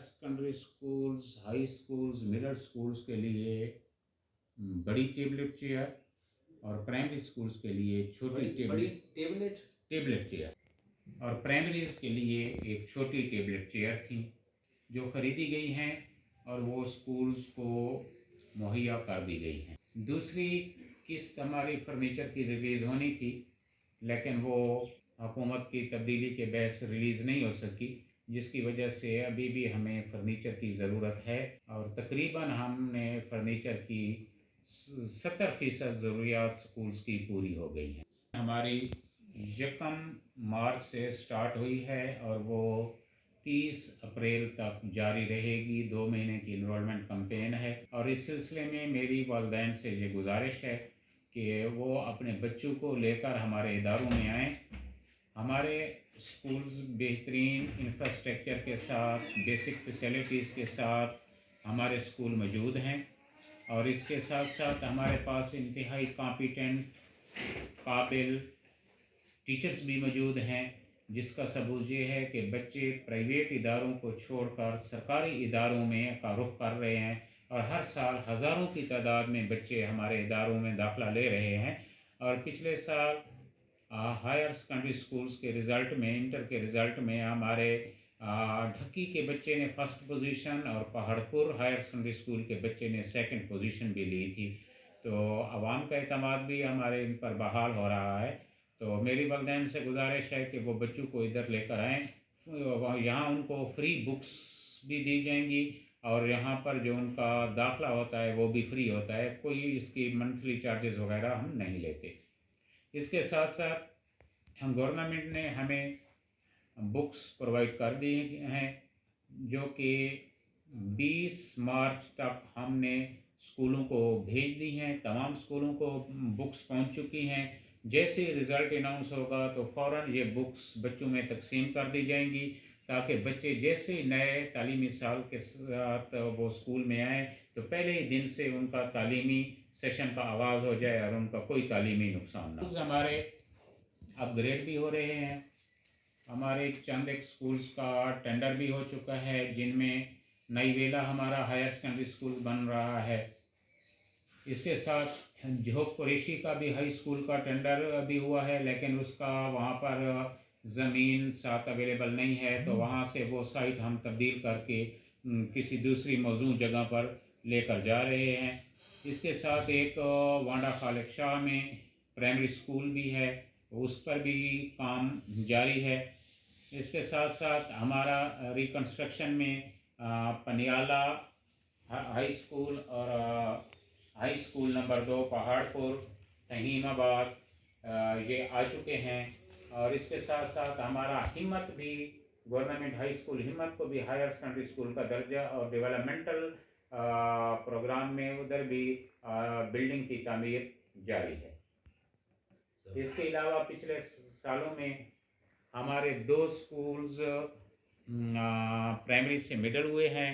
Secondary schools, high schools, middle schools के लिए बड़ी टेबलेट चेयर और प्राइमरी स्कूल्स के लिए छोटी टेबलेट चेयर और प्राइमरीज के लिए एक छोटी टेबलेट चेयर थी जो खरीदी गई हैं और वो स्कूल्स को मुहैया कर दी गई हैं। दूसरी किस्त हमारी फर्नीचर की रिलीज़ होनी थी, लेकिन वो हुकूमत की तब्दीली के बहस रिलीज़ नहीं हो सकी, जिसकी वजह से अभी भी हमें फ़र्नीचर की ज़रूरत है और तकरीबन हमने फ़र्नीचर की 70% ज़रूरियात स्कूल्स की पूरी हो गई हैं। हमारी 1 मार्च से स्टार्ट हुई है और वो 30 अप्रैल तक जारी रहेगी। 2 महीने की इनरोलमेंट कैंपेन है और इस सिलसिले में मेरी वालिदैन से ये गुजारिश है कि वो अपने बच्चों को लेकर हमारे इदारों में आएँ। हमारे स्कूल्स बेहतरीन इंफ्रास्ट्रक्चर के साथ, बेसिक फैसिलिटीज़ के साथ हमारे स्कूल मौजूद हैं और इसके साथ साथ हमारे पास इंतहाई कॉम्पिटेंट, काबिल टीचर्स भी मौजूद हैं, जिसका सबूत ये है कि बच्चे प्राइवेट इदारों को छोड़कर सरकारी इदारों में का रुख कर रहे हैं और हर साल हज़ारों की तादाद में बच्चे हमारे इदारों में दाखिला ले रहे हैं। और पिछले साल हायर सेकेंडरी स्कूल्स के रिज़ल्ट में, इंटर के रिज़ल्ट में हमारे ढक्की के बच्चे ने फ़र्स्ट पोजीशन और पहाड़पुर हायर सेकेंडरी स्कूल के बच्चे ने सेकंड पोजीशन भी ली थी। तो आवाम का एतमाद भी हमारे इन पर बहाल हो रहा है। तो मेरी वालिदैन से गुजारिश है कि वो बच्चों को इधर लेकर आएँ, यहाँ उनको फ्री बुक्स भी दी जाएंगी और यहाँ पर जो उनका दाखिला होता है वो भी फ्री होता है, कोई इसकी मंथली चार्जेस वगैरह हम नहीं लेते। इसके साथ साथ गवर्नमेंट ने हमें बुक्स प्रोवाइड कर दी हैं जो कि 20 मार्च तक हमने स्कूलों को भेज दी हैं। तमाम स्कूलों को बुक्स पहुंच चुकी हैं। जैसे रिज़ल्ट अनाउंस होगा तो फ़ौरन ये बुक्स बच्चों में तकसीम कर दी जाएंगी ताकि बच्चे जैसे नए तालीमी साल के साथ वो स्कूल में आएँ तो पहले ही दिन से उनका तालीमी सेशन का आगाज़ हो जाए और उनका कोई तालीमी नुकसान ना हो। हमारे अपग्रेड भी हो रहे हैं। हमारे चंद एक स्कूल्स का टेंडर भी हो चुका है, जिनमें नई वेला हमारा हायर सेकेंडरी स्कूल बन रहा है। इसके साथ जोहक कुरैशी का भी हाई स्कूल का टेंडर भी हुआ है, लेकिन उसका वहाँ पर ज़मीन साथ अवेलेबल नहीं है, तो वहाँ से वो साइट हम तब्दील करके किसी दूसरी मौजूद जगह पर लेकर जा रहे हैं। इसके साथ एक वांडा खालिक शाह में प्राइमरी स्कूल भी है, उस पर भी काम जारी है। इसके साथ साथ हमारा रिकन्स्ट्रक्शन में पनियाला हाई स्कूल और हाई स्कूल नंबर 2 पहाड़पुर, तहीमाबाद ये आ चुके हैं। और इसके साथ साथ हमारा हिम्मत भी, गवर्नमेंट हाई स्कूल हिम्मत को भी हायर सेकेंडरी स्कूल का दर्जा और डेवलपमेंटल प्रोग्राम में उधर भी बिल्डिंग की तामीर जारी है। इसके अलावा पिछले सालों में हमारे 2 स्कूल्स प्राइमरी से मिडिल हुए हैं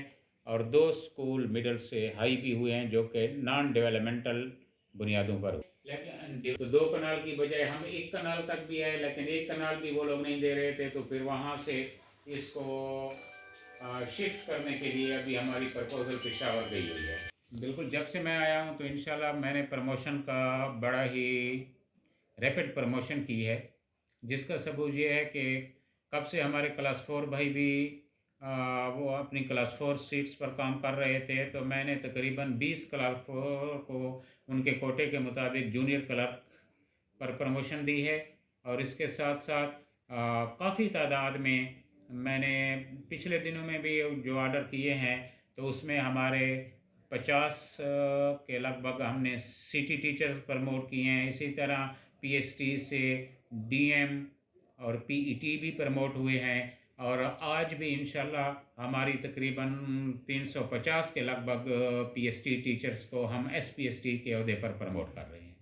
और 2 स्कूल मिडिल से हाई भी हुए हैं, जो कि नॉन डेवलपमेंटल बुनियादों पर। लेकिन तो 2 कनाल की बजाय हम 1 कनाल तक भी है, लेकिन 1 कनाल भी वो लोग नहीं दे रहे थे, तो फिर वहाँ से इसको शिफ्ट करने के लिए अभी हमारी प्रपोजल पेशावर गई हुई है। बिल्कुल, जब से मैं आया हूँ तो इंशाल्लाह मैंने प्रमोशन का बड़ा ही रैपिड प्रमोशन की है, जिसका सबूत ये है कि कब से हमारे क्लास 4 भाई भी वो अपनी क्लास 4 सीट्स पर काम कर रहे थे, तो मैंने तकरीबन 20 क्लास 4 को उनके कोटे के मुताबिक जूनियर क्लर्क पर प्रमोशन दी है। और इसके साथ साथ काफ़ी तादाद में मैंने पिछले दिनों में भी जो ऑर्डर किए हैं, तो उसमें हमारे 50 के लगभग हमने सिटी टीचर्स प्रमोट किए हैं। इसी तरह पीएसटी से डीएम और पीईटी भी प्रमोट हुए हैं और आज भी इंशाल्लाह हमारी तकरीबन 350 के लगभग पीएसटी टीचर्स को हम एसपीएसटी के ओहदे पर प्रमोट कर रहे हैं।